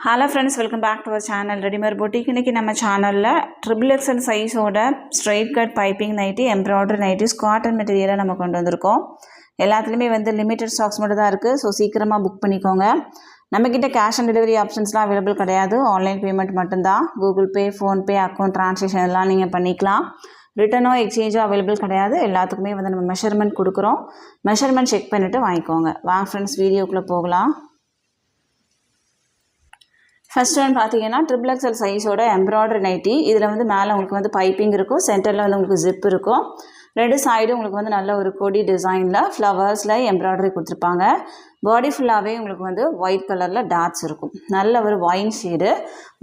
Hello friends, welcome back to our channel Readymade Boutique. இன்னைக்கு நம்ம சேனல்ல XXL சைஸோட straight cut piping nighty embroidery nighties cotton மெட்டீரியலை நம்ம கொண்டு வந்திருக்கோம். எல்லாத்துலயுமே லிமிட்டட் ஸ்டாக்ஸ் மட்டும் தான் இருக்கு. ஸோ சீக்கிரமா புக் பண்ணிக்கோங்க. நம்மக்கிட்ட கேஷ் ஆன் டெலிவரி ஆப்ஷன்ஸ்லாம் அவைலபிள் கிடையாது. ஆன்லைன் பேமெண்ட் மட்டும்தான். Google Pay, PhonePe, account transaction எல்லாம் நீங்கள் பண்ணிக்கலாம். ரிட்டனோ எக்ஸ்சேஞ்சோ அவைலபிள் கிடையாது. எல்லாத்துக்குமே நம்ம மெஷர்மெண்ட் கொடுக்குறோம். மெஷர்மெண்ட் செக் பண்ணிவிட்டு வாங்கிக்கோங்க. வாங்க ஃப்ரெண்ட்ஸ், வீடியோக்குள்ளே போகலாம். ஃபர்ஸ்ட் ஒன் பார்த்தீங்கன்னா XXL சைஸோட எம்ப்ராய்டரி நைட்டி. இதில் மேலே உங்களுக்கு பைப்பிங் இருக்கும், சென்டரில் உங்களுக்கு ஜிப் இருக்கும். ரெண்டு சைடும் உங்களுக்கு நல்ல ஒரு கொடி டிசைனில் ஃப்ளவர்ஸில் எம்ப்ராய்டரி கொடுத்துருப்பாங்க. பாடி ஃபுல்லாகவே உங்களுக்கு ஒயிட் கலரில் டாட்ஸ் இருக்கும். நல்ல ஒரு ஒயின் ஷேடு,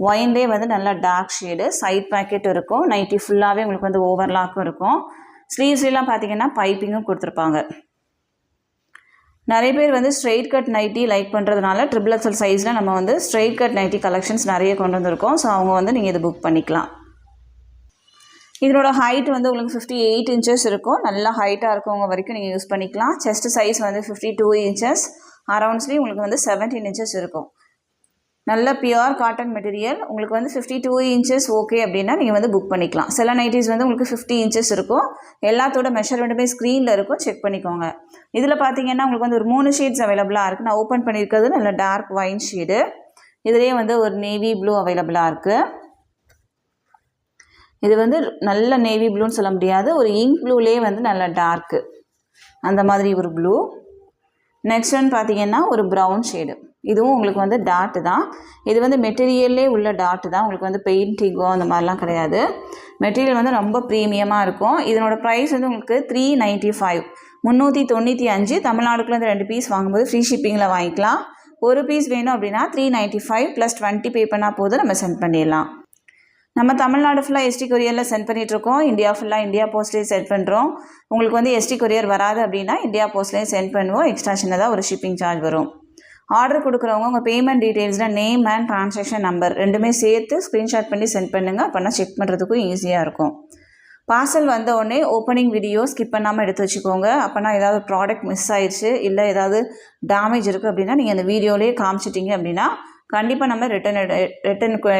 ஒயின்லேயே நல்ல டார்க் ஷேடு. சைட் பேக்கெட் இருக்கும். நைட்டி ஃபுல்லாகவே உங்களுக்கு ஓவர்லாக்கும் இருக்கும். ஸ்லீவ்ஸ்லாம் பார்த்தீங்கன்னா பைப்பிங்கும் கொடுத்துருப்பாங்க. நிறைய பேர் ஸ்ட்ரெயிட் கட் நைட்டி லைக் பண்ணுறதுனால XXL சைஸில் நம்ம ஸ்ட்ரெயிட் கட் நைட்டி கலெக்ஷன்ஸ் நிறைய கொண்டு வந்திருக்கோம். ஸோ அவங்க நீங்கள் இது புக் பண்ணிக்கலாம். இதனோட ஹைட் உங்களுக்கு 58 இன்ச்சஸ் இருக்கும். நல்லா ஹைட்டாக இருக்கவங்க வரைக்கும் நீங்கள் யூஸ் பண்ணிக்கலாம். Chest size 52 inches, around sleeve உங்களுக்கு 17 இன்ச்சஸ் இருக்கும். நல்ல பியூர் காட்டன் மெட்டீரியல். உங்களுக்கு 52 இன்ச்சஸ் ஓகே அப்படின்னா நீங்கள் புக் பண்ணிக்கலாம். சில நைட்டிஸ் உங்களுக்கு 50 இன்ச்சஸ் இருக்கும். எல்லாத்தோட மெஷர்மெண்ட்டுமே ஸ்க்ரீனில் இருக்கும், செக் பண்ணிக்கோங்க. இதில் பார்த்தீங்கன்னா உங்களுக்கு ஒரு 3 ஷேட்ஸ் அவைலபிளாக இருக்குது. நான் ஓப்பன் பண்ணியிருக்கிறது நல்ல டார்க் ஒயின் ஷேடு. இதுலேயே ஒரு நேவி ப்ளூ அவைலபிளாக இருக்குது. இது நல்ல நேவி ப்ளூன்னு சொல்ல முடியாது, ஒரு இங்க் ப்ளூலேயே நல்ல டார்க்கு அந்த மாதிரி ஒரு ப்ளூ. நெக்ஸ்ட் ஒன் பார்த்தீங்கன்னா ஒரு ப்ரௌன் ஷேடு. இதுவும் உங்களுக்கு டாட்டு தான். இது மெட்டீரியல்லே உள்ள டாட்டு தான். உங்களுக்கு பெயிண்டிங்கோ அந்த மாதிரிலாம் கிடையாது. மெட்டீரியல் ரொம்ப ப்ரீமியமாக இருக்கும். இதனோட ப்ரைஸ் உங்களுக்கு 395, 395. தமிழ்நாடுக்குள்ள 2 பீஸ் வாங்கும்போது ஃப்ரீ ஷிப்பிங்கில் வாங்கிக்கலாம். ஒரு பீஸ் வேணும் அப்படின்னா 395 + 20 பே பண்ணால் போதும், நம்ம சென்ட் பண்ணிடலாம். நம்ம தமிழ்நாடு ஃபுல்லாக எஸ்டி கொரியரில் சென்ட் பண்ணிகிட்ருக்கோம். இந்தியா ஃபுல்லாக இந்தியா போஸ்ட்லேயே சென்ட் பண்ணுறோம். உங்களுக்கு எஸ்டி கொரியர் வராது அப்படின்னா இந்தியா போஸ்ட்லேயே சென்ட் பண்ணுவோம். எக்ஸ்ட்ரா சின்னதாக ஒரு ஷிப்பிங் சார்ஜ் வரும். ஆர்டர் கொடுக்குறவங்க உங்கள் பேமெண்ட் டீட்டெயில்ஸில் நேம் அண்ட் ட்ரான்சாக்ஷன் நம்பர் ரெண்டுமே சேர்த்து ஸ்க்ரீன்ஷாட் பண்ணி சென்ட் பண்ணுங்கள். அப்போனா செக் பண்ணுறதுக்கும் ஈஸியாக இருக்கும். பார்சல் வந்த உடனே ஓப்பனிங் வீடியோ ஸ்கிப் பண்ணாமல் எடுத்து வச்சுக்கோங்க. அப்போனா ஏதாவது ப்ராடக்ட் மிஸ் ஆயிடுச்சு, இல்லை ஏதாவது டேமேஜ் இருக்குது அப்படின்னா நீங்கள் அந்த வீடியோலேயே காமிச்சிட்டிங்க அப்படின்னா கண்டிப்பாக நம்ம ரிட்டன்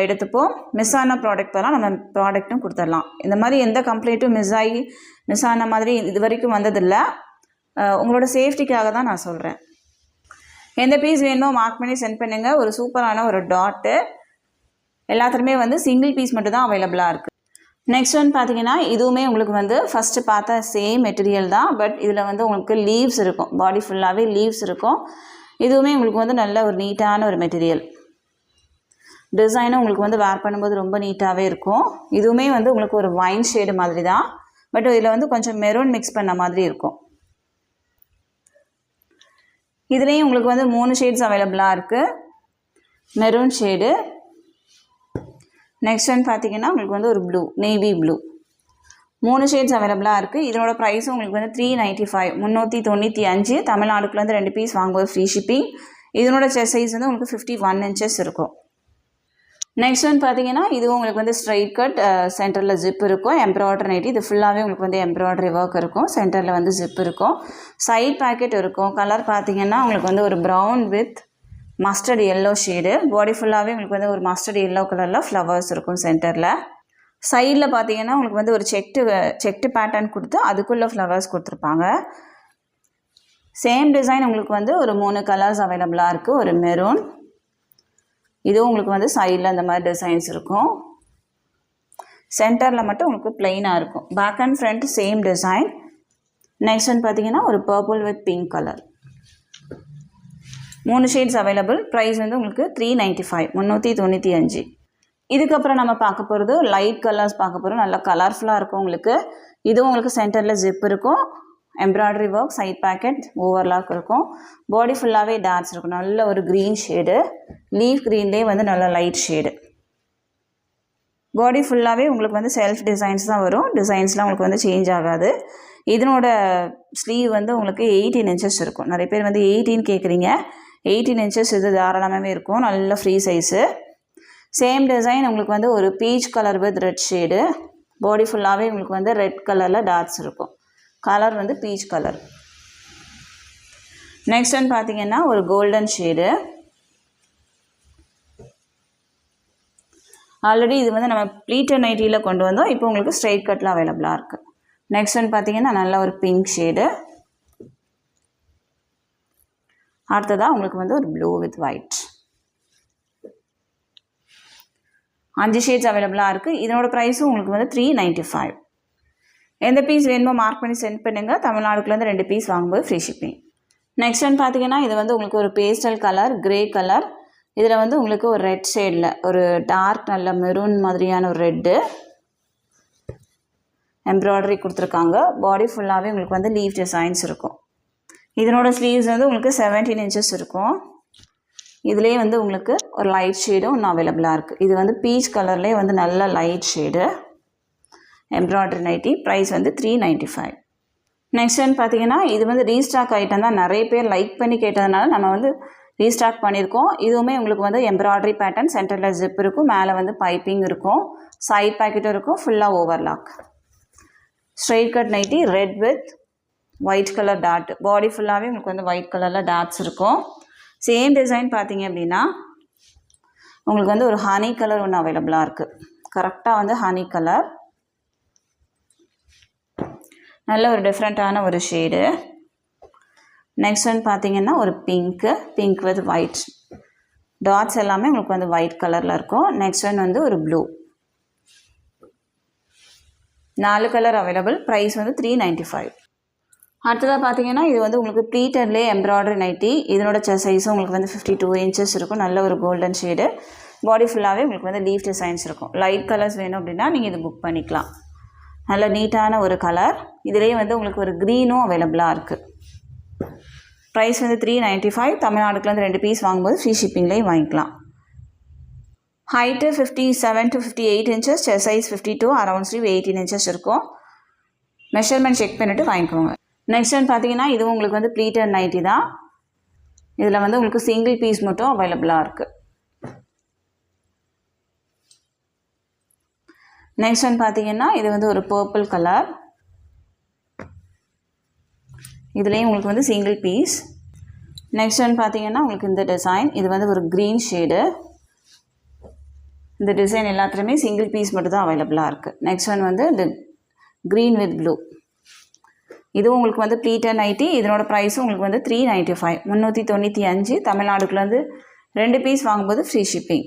எடுத்துப்போம். மிஸ் ஆன ப்ராடக்ட் தான் நம்ம ப்ராடக்ட்டும் கொடுத்துடலாம். இந்த மாதிரி எந்த கம்ப்ளைண்ட்டும் மிஸ் ஆன மாதிரி இது வரைக்கும் வந்ததில்லை. உங்களோட சேஃப்டிக்காக தான் நான் சொல்கிறேன். எந்த பீஸ் வேணுமோ மார்க் பண்ணி சென்ட் பண்ணுங்கள். ஒரு சூப்பரான ஒரு டாட்டு. எல்லாத்துலேயுமே சிங்கிள் பீஸ் மட்டும் தான் அவைலபிளாக இருக்குது. நெக்ஸ்ட் ஒன் பார்த்தீங்கன்னா இதுவுமே உங்களுக்கு ஃபஸ்ட்டு பார்த்தா சேம் மெட்டீரியல் தான். பட் இதில் உங்களுக்கு லீவ்ஸ் இருக்கும். பாடி ஃபுல்லாகவே லீவ்ஸ் இருக்கும். இதுவுமே உங்களுக்கு நல்ல ஒரு நீட்டான ஒரு மெட்டீரியல். டிசைனும் உங்களுக்கு வேர் பண்ணும்போது ரொம்ப நீட்டாகவே இருக்கும். இதுவுமே உங்களுக்கு ஒரு ஒயின் ஷேடு மாதிரி தான். பட் இதில் கொஞ்சம் மெரூன் மிக்ஸ் பண்ண மாதிரி இருக்கும். இதுலேயும் உங்களுக்கு 3 ஷேட்ஸ் அவைலபிளாக இருக்குது. Maroon shade. நெக்ஸ்ட் ஒன் பார்த்தீங்கன்னா உங்களுக்கு ஒரு ப்ளூ, நேவி ப்ளூ. 3 ஷேட்ஸ் அவைலபிளாக இருக்குது. இதனோட ப்ரைஸும் உங்களுக்கு 395, 395. தமிழ்நாடுக்குள்ளேருந்து 2 பீஸ் வாங்கும்போது ஃப்ரீ ஷிப்பிங். இதனோட செஸ்ட் சைஸ் உங்களுக்கு 51 இன்ச்சஸ் இருக்கும். நெக்ஸ்ட் ஒன் பார்த்தீங்கன்னா இதுவும் உங்களுக்கு ஸ்ட்ரைட் கட், சென்டரில் ஜிப் இருக்கும். Embroidery nightie. இது ஃபுல்லாகவே உங்களுக்கு எம்ப்ராய்டரி ஒர்க் இருக்கும். சென்டரில் ஜிப் இருக்கும். சைட் பேக்கெட் இருக்கும். கலர் பார்த்தீங்கன்னா உங்களுக்கு ஒரு brown with mustard yellow shade. Body ஃபுல்லாகவே உங்களுக்கு ஒரு மஸ்டர்ட் எல்லோ கலரில் ஃப்ளவர்ஸ் இருக்கும் சென்டரில். சைடில் பார்த்தீங்கன்னா உங்களுக்கு ஒரு செக்டு பேட்டர்ன் கொடுத்து அதுக்குள்ளே ஃப்ளவர்ஸ் கொடுத்துருப்பாங்க. சேம் டிசைன் உங்களுக்கு ஒரு 3 கலர்ஸ் அவைலபிளாக இருக்குது. ஒரு மெரூன். இதுவும் உங்களுக்கு சைடில் அந்த மாதிரி டிசைன்ஸ் இருக்கும். சென்டரில் மட்டும் உங்களுக்கு பிளெயினாக இருக்கும். Back and front same design. Next one பார்த்தீங்கன்னா ஒரு purple with pink colour. 3 shades available. Price உங்களுக்கு 395, 395. இதுக்கப்புறம் நம்ம பார்க்க போகிறது லைட் கலர்ஸ் பார்க்க போகிறோம். நல்லா கலர்ஃபுல்லாக இருக்கும் உங்களுக்கு. இதுவும் உங்களுக்கு சென்டரில் ஜிப் இருக்கும். Embroidery work, side pocket, overlock இருக்கும். பாடி ஃபுல்லாகவே டார்க்ஸ் இருக்கும். நல்ல ஒரு க்ரீன் ஷேடு. லீஃப் க்ரீன்லேயே நல்ல லைட் ஷேடு. பாடி ஃபுல்லாகவே உங்களுக்கு செல்ஃப் டிசைன்ஸ் தான் வரும். டிசைன்ஸ்லாம் உங்களுக்கு சேஞ்ச் ஆகாது. இதனோட ஸ்லீவ் உங்களுக்கு 18 இன்ச்சஸ் இருக்கும். நிறைய பேர் 18 கேட்குறீங்க. 18 இன்ச்சஸ் இது தாராளமாகவே இருக்கும். நல்ல ஃப்ரீ சைஸு. சேம் டிசைன் உங்களுக்கு ஒரு peach colour with red shade. Body ஃபுல்லாகவே உங்களுக்கு ரெட் கலரில் டாட்ஸ் இருக்கும். Colour peach colour. Next one பார்த்தீங்கன்னா ஒரு கோல்டன் ஷேடு. ஆல்ரெடி இது வந்து நம்ம ப்ளீட்டட் நைட்டியில் கொண்டு வந்தோம். இப்போ உங்களுக்கு ஸ்ட்ரைட் கட்டில் அவைலபிளாக இருக்குது. நெக்ஸ்ட் ஒன் பார்த்தீங்கன்னா நல்ல ஒரு பிங்க் ஷேடு. அடுத்ததாக உங்களுக்கு வந்து ஒரு ப்ளூ வித் ஒயிட். 5 ஷேட்ஸ் அவைலபிளாக இருக்குது. இதனோட ப்ரைஸும் உங்களுக்கு வந்து 395. எந்த பீஸ் வேணுமோ மார்க் பண்ணி சென்ட் பண்ணுங்கள். தமிழ்நாடுக்குலேருந்து 2 பீஸ் வாங்கும்போது ஃப்ரீ ஷிப்பிங். நெக்ஸ்ட் ஒன் பார்த்தீங்கன்னா இது வந்து உங்களுக்கு ஒரு பேஸ்டல் கலர், கிரே கலர். இதில் வந்து உங்களுக்கு ஒரு ரெட் ஷேடில் ஒரு டார்க் நல்ல மெரூன் மாதிரியான ஒரு ரெட்டு எம்ப்ராய்டரி கொடுத்துருக்காங்க. பாடி ஃபுல்லாகவே உங்களுக்கு வந்து லீஃப் டிசைன்ஸ் இருக்கும். இதனோட ஸ்லீவ்ஸ் வந்து உங்களுக்கு 17 இன்ச்சஸ் இருக்கும். இதுலேயே வந்து உங்களுக்கு ஒரு லைட் ஷேடும் இன்னும் அவைலபிளாக இருக்குது. இது வந்து பீச் கலர்லேயே வந்து நல்ல light shade embroidery nightie. Price வந்து 395. நெக்ஸ்ட் ஒன் பார்த்தீங்கன்னா இது வந்து ரீஸ்டாக் ஐட்டம் தான். நிறைய பேர் லைக் பண்ணி கேட்டதுனால நம்ம வந்து ரீஸ்டாக் பண்ணியிருக்கோம். இதுவுமே உங்களுக்கு வந்து எம்ப்ராய்டரி பேட்டர்ன், சென்டரில் ஜிப் இருக்கும், மேலே வந்து பைப்பிங் இருக்கும், சைட் பாக்கெட்டும் இருக்கும், ஃபுல்லாக overlock. Straight cut nighty red with white colour dot. Body ஃபுல்லாகவே உங்களுக்கு வந்து ஒயிட் கலரில் டாட்ஸ் இருக்கும். சேம் டிசைன் பார்த்தீங்க அப்படின்னா உங்களுக்கு வந்து ஒரு ஹனி கலர் ஒன்று அவைலபிளாக இருக்குது. கரெக்டாக வந்து ஹனி கலர், நல்ல ஒரு டிஃப்ரெண்ட்டான ஒரு ஷேடு. நெக்ஸ்ட் ஒன் பார்த்தீங்கன்னா ஒரு பிங்க் வித் ஒயிட் டாட்ஸ் எல்லாமே உங்களுக்கு வந்து ஒயிட் கலரில் இருக்கும். நெக்ஸ்ட் ஒன் வந்து ஒரு ப்ளூ. 4 colour available. ப்ரைஸ் வந்து 395. அடுத்ததாக பார்த்தீங்கன்னா இது வந்து உங்களுக்கு ப்ளீட்டட்லேயே எம்ப்ராய்டரி நைட்டி. இதனோட செஸ்ட் சைஸும் உங்களுக்கு வந்து 52 இன்ச்சஸ் இருக்கும். நல்ல ஒரு கோல்டன் ஷேடு. பாடி ஃபுல்லாகவே உங்களுக்கு வந்து லீஃப் டிசைன்ஸ் இருக்கும். லைட் கலர்ஸ் வேணும் அப்படின்னா நீங்கள் இது புக் பண்ணிக்கலாம். நல்ல நீட்டான ஒரு கலர். இதுலேயே வந்து உங்களுக்கு ஒரு க்ரீனும் அவைலபிளாக இருக்குது. ப்ரைஸ் வந்து 395. தமிழ்நாடுக்குலேருந்து 2 பீஸ் வாங்கும்போது ஃப்ரீ ஷிப்பிங்லேயும் வாங்கிக்கலாம். Height 57 to 58 inches, chest size 52, around sleeve 18 inches இருக்கும். மெஷர்மெண்ட் செக் பண்ணிவிட்டு வாங்கிக்கோங்க. நெக்ஸ்ட் ஒன் பார்த்தீங்கன்னா இதுவும் உங்களுக்கு வந்து ப்ளீட்டட் நைட்டி தான். இதில் வந்து உங்களுக்கு சிங்கிள் பீஸ் மட்டும் அவைலபிளாக இருக்குது. நெக்ஸ்ட் ஒன் பார்த்தீங்கன்னா இது வந்து ஒரு பர்பிள் கலர். இதுலேயும் உங்களுக்கு வந்து சிங்கிள் பீஸ். நெக்ஸ்ட் ஒன் பார்த்தீங்கன்னா உங்களுக்கு இந்த டிசைன். இது வந்து ஒரு க்ரீன் ஷேடு. இந்த டிசைன் எல்லாத்துலேயுமே சிங்கிள் பீஸ் மட்டும் தான் அவைலபிளாக இருக்குது. நெக்ஸ்ட் ஒன் வந்து இந்த க்ரீன் வித் ப்ளூ. இதுவும் உங்களுக்கு வந்து ப்ளீட்டட் நைட்டி. இதனோட ப்ரைஸும் உங்களுக்கு வந்து 395. 395. தமிழ்நாடுக்குலேருந்து 2 பீஸ் வாங்கும்போது ஃப்ரீ ஷிப்பிங்.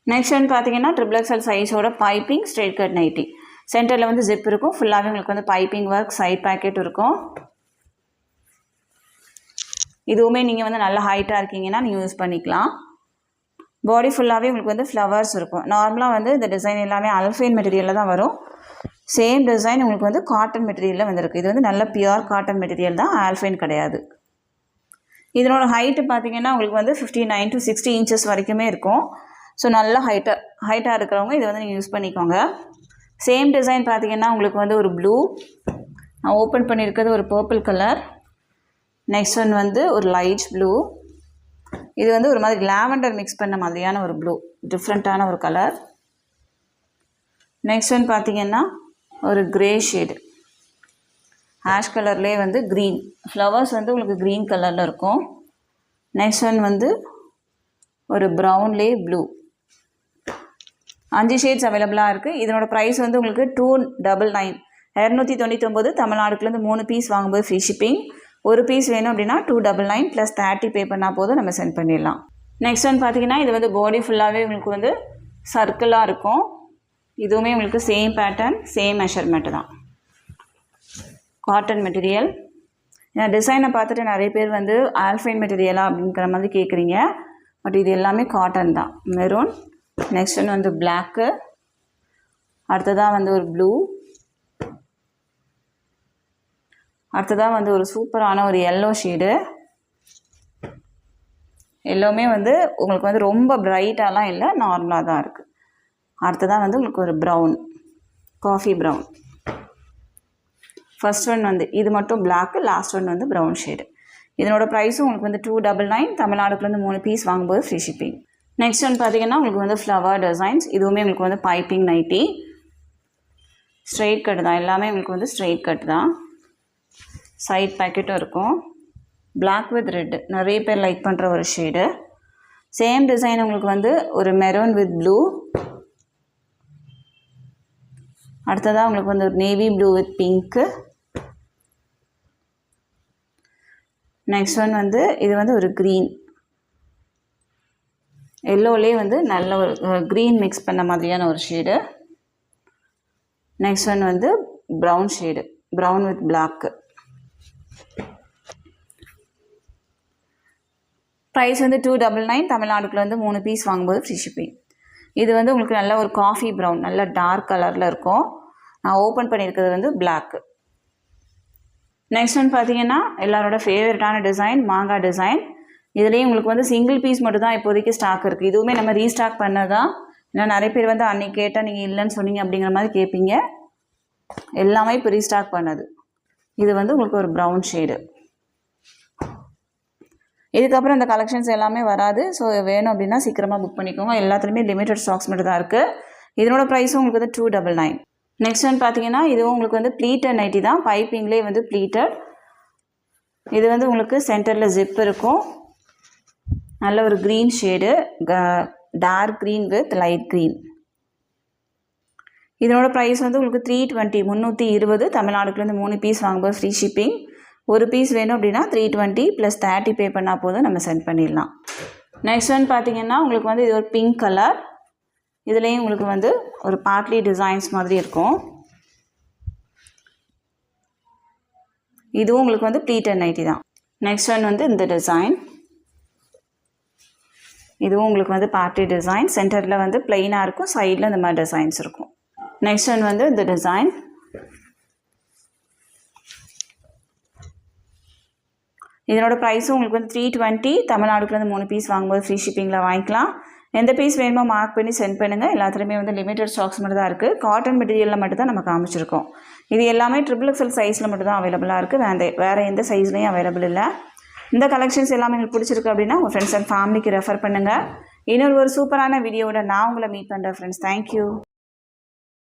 நெக்ஸ்ட் ஒன் பார்த்தீங்கன்னா XXL சைஸோட பைப்பிங் ஸ்ட்ரெயிட் கட் நைட்டி. சென்டரில் வந்து ஜிப் இருக்கும். ஃபுல்லாகவே உங்களுக்கு வந்து பைப்பிங் ஒர்க், சைட் பேக்கெட் இருக்கும். இதுவுமே நீங்கள் வந்து நல்ல ஹைட்டாக இருக்கீங்கன்னா நீங்கள் யூஸ் பண்ணிக்கலாம். பாடி ஃபுல்லாகவே உங்களுக்கு வந்து ஃப்ளவர்ஸ் இருக்கும். நார்மலாக வந்து இந்த டிசைன் எல்லாமே அல்ஃபைன் மெட்டீரியலில் தான் வரும். சேம் டிசைன் உங்களுக்கு வந்து காட்டன் மெட்டீரியலில் வந்திருக்கு. இது வந்து நல்ல பியூர் காட்டன் மெட்டீரியல் தான், ஆல்ஃபைன் கிடையாது. இதனோட ஹைட்டு பார்த்தீங்கன்னா உங்களுக்கு வந்து 59 to 60 இன்ச்சஸ் வரைக்குமே இருக்கும். ஸோ நல்ல ஹைட்டாக இருக்கிறவங்க இதை வந்து நீங்கள் யூஸ் பண்ணிக்கோங்க. சேம் டிசைன் பார்த்தீங்கன்னா உங்களுக்கு வந்து ஒரு ப்ளூ, நான் ஓப்பன் பண்ணியிருக்கிறது ஒரு பர்பிள் கலர். நெக்ஸ்ட் ஒன் வந்து ஒரு லைட் ப்ளூ. இது வந்து ஒரு மாதிரி லாவெண்டர் மிக்ஸ் பண்ண மாதிரியான ஒரு ப்ளூ, டிஃப்ரெண்ட்டான ஒரு கலர். நெக்ஸ்ட் ஒன் பார்த்தீங்கன்னா ஒரு கிரே ஷேடு, ஆஷ் கலர்லேயே வந்து க்ரீன் ஃப்ளவர்ஸ் வந்து உங்களுக்கு க்ரீன் கலரில் இருக்கும். நெக்ஸ்ட் ஒன் வந்து ஒரு ப்ரௌன்லேயே ப்ளூ. 5 ஷேட்ஸ் அவைலபிளாக இருக்குது. இதனோட ப்ரைஸ் வந்து உங்களுக்கு 299. 299. தமிழ்நாடுக்குலேருந்து 3 பீஸ் வாங்கும்போது ஃப்ரீ ஷிப்பிங். ஒரு பீஸ் வேணும் அப்படின்னா 299 ப்ளஸ் 30 பே பண்ணால் போதும், நம்ம சென்ட் பண்ணிடலாம். நெக்ஸ்ட் ஒன் பார்த்தீங்கன்னா இது வந்து பாடி ஃபுல்லாகவே உங்களுக்கு வந்து சர்க்கிளாக இருக்கும். இதுவுமே உங்களுக்கு சேம் பேட்டர்ன், சேம் மெஷர்மெண்ட்டு தான். Cotton material. ஏன்னா டிசைனை பார்த்துட்டு நிறைய பேர் வந்து ஆல்ஃபைன் மெட்டீரியலா அப்படிங்கிற மாதிரி கேட்குறீங்க. பட் இது எல்லாமே காட்டன் தான். மெரூன். நெக்ஸ்ட் ஒன்று வந்து பிளாக்கு. அடுத்ததாக வந்து ஒரு ப்ளூ. அடுத்ததாக வந்து ஒரு சூப்பரான ஒரு எல்லோ ஷேடு. எல்லோவுமே வந்து உங்களுக்கு வந்து ரொம்ப பிரைட்டாலாம் இல்லை, நார்மலாக தான் இருக்குது. அடுத்ததாக வந்து உங்களுக்கு ஒரு brown, coffee brown. First one வந்து இது மட்டும் பிளாக்கு, லாஸ்ட் ஒன் வந்து ப்ரௌன் ஷேடு. இதனோட ப்ரைஸும் உங்களுக்கு வந்து 299. தமிழ்நாடுக்குலேருந்து 3 பீஸ் வாங்கும்போது ஃப்ரீ ஷிப்பிங். நெக்ஸ்ட் ஒன் பார்த்தீங்கன்னா உங்களுக்கு வந்து ஃப்ளவர் டிசைன்ஸ். இதுவுமே உங்களுக்கு வந்து பைப்பிங் நைட்டி. ஸ்ட்ரெயிட் கட் தான், எல்லாமே உங்களுக்கு வந்து ஸ்ட்ரெயிட் கட் தான். சைட் பேக்கெட்டும் இருக்கும். பிளாக் வித் ரெட் நிறைய பேர் லைக் பண்ணுற ஒரு ஷேடு. சேம் டிசைன் உங்களுக்கு வந்து ஒரு மெரூன் வித் ப்ளூ. அடுத்ததாக உங்களுக்கு வந்து ஒரு navy blue with pink. Next one வந்து இது வந்து ஒரு க்ரீன், எல்லோலே வந்து நல்ல ஒரு க்ரீன் மிக்ஸ் பண்ண மாதிரியான ஒரு ஷேடு. நெக்ஸ்ட் ஒன் வந்து brown shade, brown with black. Price வந்து 299. தமிழ்நாடுக்குள்ள வந்து 3 பீஸ் வாங்கும்போது ஃப்ரீ ஷிப்பிங். இது வந்து உங்களுக்கு நல்ல ஒரு காஃபி ப்ரௌன், நல்ல டார்க் கலரில் இருக்கும். நான் ஓப்பன் பண்ணியிருக்கிறது வந்து பிளாக்கு. நெக்ஸ்ட் ஒன் பார்த்தீங்கன்னா எல்லாரோட ஃபேவரட்டான டிசைன், மாங்காய் டிசைன். இதுலேயும் உங்களுக்கு வந்து சிங்கிள் பீஸ் மட்டும் தான் இப்போதைக்கு ஸ்டாக் இருக்குது. இதுவுமே நம்ம ரீஸ்டாக் பண்ணதான். ஏன்னா நிறைய பேர் வந்து அன்றைக்கி கேட்டால் நீங்கள் இல்லைன்னு சொன்னீங்க அப்படிங்கிற மாதிரி கேட்பீங்க. எல்லாமே இப்போ ரீஸ்டாக் பண்ணது. இது வந்து உங்களுக்கு ஒரு ப்ரௌன் ஷேடு. இதுக்கப்புறம் இந்த கலெக்ஷன்ஸ் எல்லாமே வராது. ஸோ வேணும் அப்படின்னா சீக்கிரமாக புக் பண்ணிக்கோங்க. எல்லாத்துலேயுமே லிமிட்டட் ஸ்டாக்ஸ் மட்டும் தான் இருக்குது. இதனோட ப்ரைஸும் உங்களுக்கு வந்து 299. நெக்ஸ்ட் ஒன் பார்த்தீங்கன்னா இதுவும் உங்களுக்கு வந்து ப்ளீட்டட் நைட்டி தான், பைப்பிங்லேயே வந்து ப்ளீட்டட். இது வந்து உங்களுக்கு சென்டரில் ஜிப் இருக்கும். நல்ல ஒரு green shade, dark green with light green. இதனோட ப்ரைஸ் வந்து உங்களுக்கு 320, 320. தமிழ்நாடுக்குலேருந்து 3 பீஸ் வாங்கும்போது ஃப்ரீ ஷிப்பிங். ஒரு பீஸ் வேணும் அப்படின்னா 320 + 30 பே பண்ணால் போதும், நம்ம சென்ட் பண்ணிடலாம். நெக்ஸ்ட் ஒன் பார்த்தீங்கன்னா உங்களுக்கு வந்து இது ஒரு பிங்க் கலர். இதுலேயும் உங்களுக்கு வந்து ஒரு பார்ட்லி டிசைன்ஸ் மாதிரி இருக்கும். இதுவும் உங்களுக்கு வந்து ப்ளீட்டட் நைட்டி தான். நெக்ஸ்ட் ஒன் வந்து இந்த டிசைன். இதுவும் உங்களுக்கு வந்து பார்ட்டி டிசைன். சென்டரில் வந்து பிளெயினாக இருக்கும், சைடில் இந்த மாதிரி டிசைன்ஸ் இருக்கும். நெக்ஸ்ட் ஒன் வந்து இந்த டிசைன். இதனோட ப்ரைஸும் உங்களுக்கு வந்து 320. தமிழ்நாடுக்குலேருந்து 3 பீஸ் வாங்கும்போது ஃப்ரீ ஷிப்பிங்கில் வாங்கிக்கலாம். எந்த பீஸ் வேணுமோ மார்க் பண்ணி சென்ட் பண்ணுங்கள். எல்லாத்துலேயுமே வந்து லிமிட்டட் ஸ்டாக்ஸ் மட்டும் தான் இருக்குது. காட்டன் மெட்டீரியலில் மட்டும் தான் நம்ம காமிச்சிருக்கோம். இது எல்லாமே XXL சைஸில் மட்டும் தான் அவைலபிளாக இருக்குது. வேறு எந்த சைஸ்லேயும் அவைலபிள் இல்லை. இந்த கலெக்ஷன்ஸ் எல்லாமே உங்களுக்கு பிடிச்சிருக்கு அப்படின்னா உங்கள் ஃப்ரெண்ட்ஸ் அண்ட் ஃபேமிலிக்கு ரெஃபர் பண்ணுங்கள். இன்னொரு சூப்பரான வீடியோவோட நான் உங்களை மீட் பண்ணுறேன் ஃப்ரெண்ட்ஸ். தேங்க்யூ.